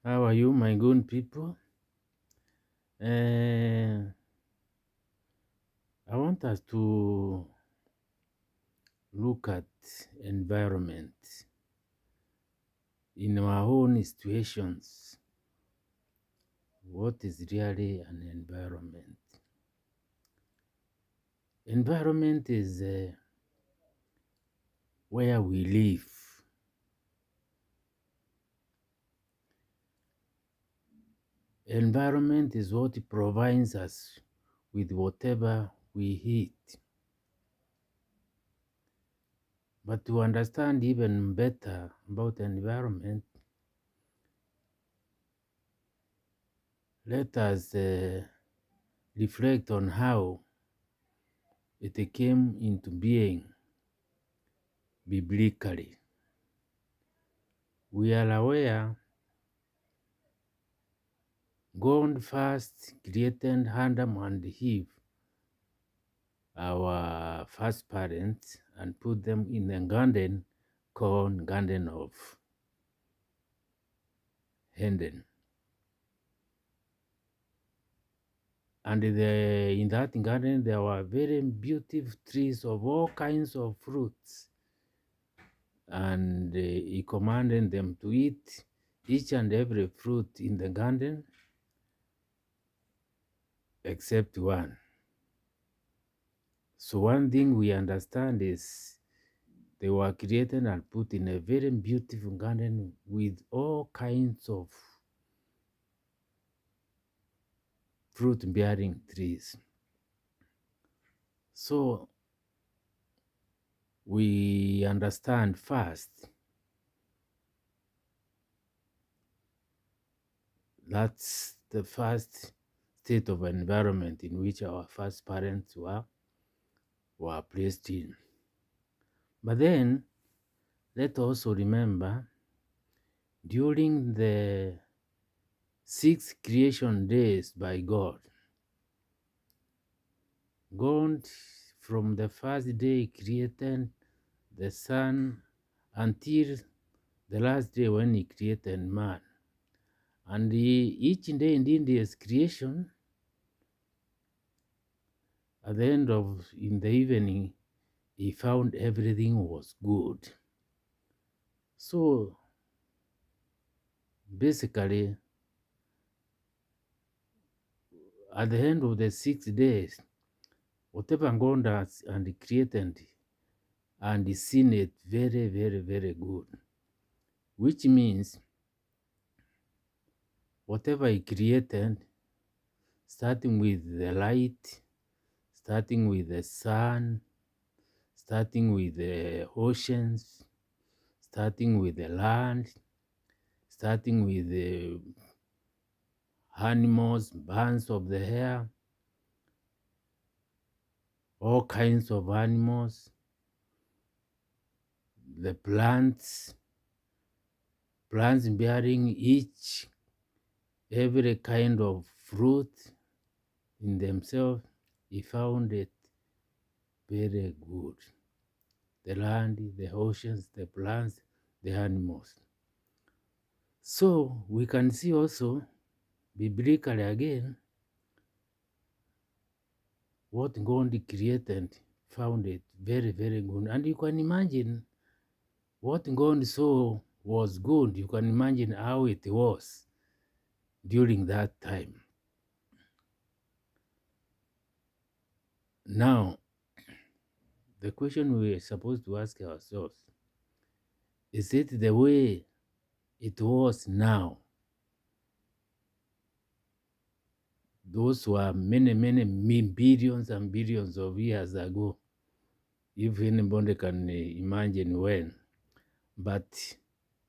How are you, my good people? I want us to look at environment in our own situations. What is really an environment? Environment is where we live. Environment is what provides us with whatever we eat. But to understand even better about environment, let us reflect on how it came into being biblically. We are aware God first created Adam and Eve, our first parents, and put them in a garden called Garden of Eden. And in that garden, there were very beautiful trees of all kinds of fruits. And he commanded them to eat each and every fruit in the garden except one. So one thing we understand is they were created and put in a very beautiful garden with all kinds of fruit-bearing trees. So we understand first that's the first state of environment in which our first parents were placed in. But then let's also remember during the 6 creation days by God, God from the first day created the sun until the last day when he created man. And each day in his creation, at the end of in the evening, he found everything was good. So basically, at the end of the 6 days, whatever God has and created and seen it very, very, very good, which means whatever he created, starting with the light, starting with the sun, starting with the oceans, starting with the land, starting with the animals, birds of the air, all kinds of animals, the plants bearing each, every kind of fruit in themselves, he found it very good. The land, the oceans, the plants, the animals. So we can see also, biblically again, what God created, found it very, very good. And you can imagine what God saw was good. You can imagine how it was during that time. Now, the question we are supposed to ask ourselves, is it the way it was now? Those were many, many billions and billions of years ago, if anybody can imagine when. But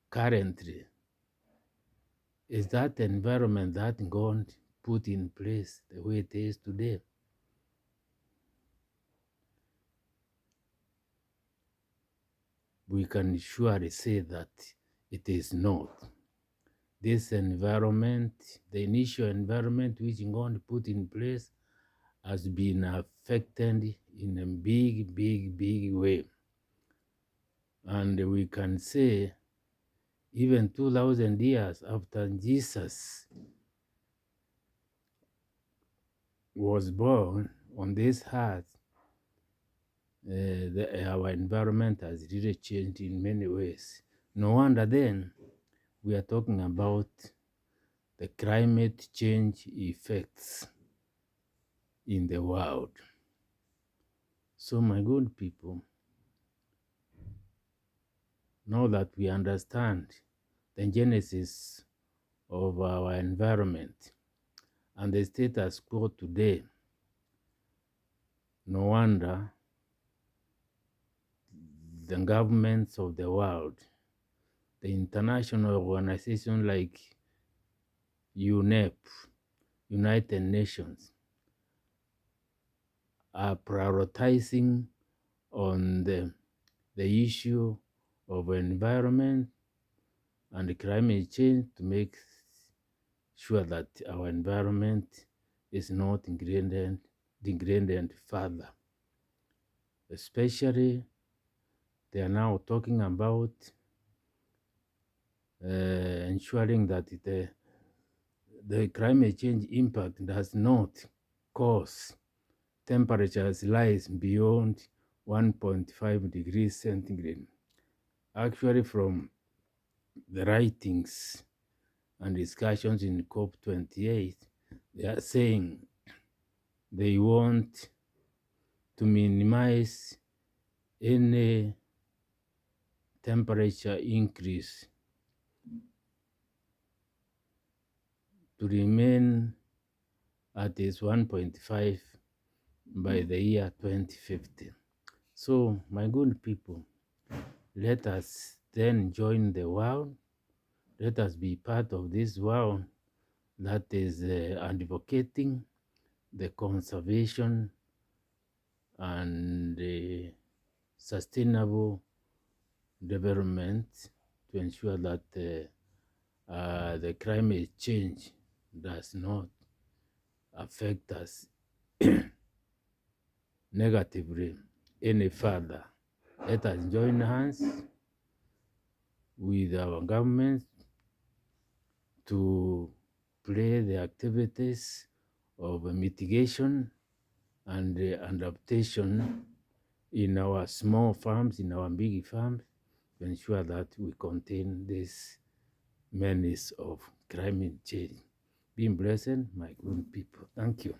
currently, is that environment that God put in place the way it is today? We can surely say that it is not. This environment, the initial environment which God put in place, has been affected in a big, big, big way. And we can say even 2,000 years after Jesus was born on this earth, our environment has really changed in many ways. No wonder then we are talking about the climate change effects in the world. So my good people, now that we understand the genesis of our environment and the status quo today, no wonder the governments of the world, the international organizations like UNEP, United Nations, are prioritizing on the issue of environment and climate change to make sure that our environment is not degraded further. Especially, they are now talking about ensuring that the climate change impact does not cause temperatures rise beyond 1.5 degrees centigrade. Actually, from the writings and discussions in COP28, they are saying they want to minimize any temperature increase to remain at its 1.5 by the year 2050. So, my good people, let us then join the world. Let us be part of this world that is advocating the conservation and sustainable development to ensure that the climate change does not affect us negatively any further. Let us join hands with our government to play the activities of mitigation and adaptation in our small farms, in our big farms, to ensure that we contain this menace of climate change. Be blessed, my good people. Thank you.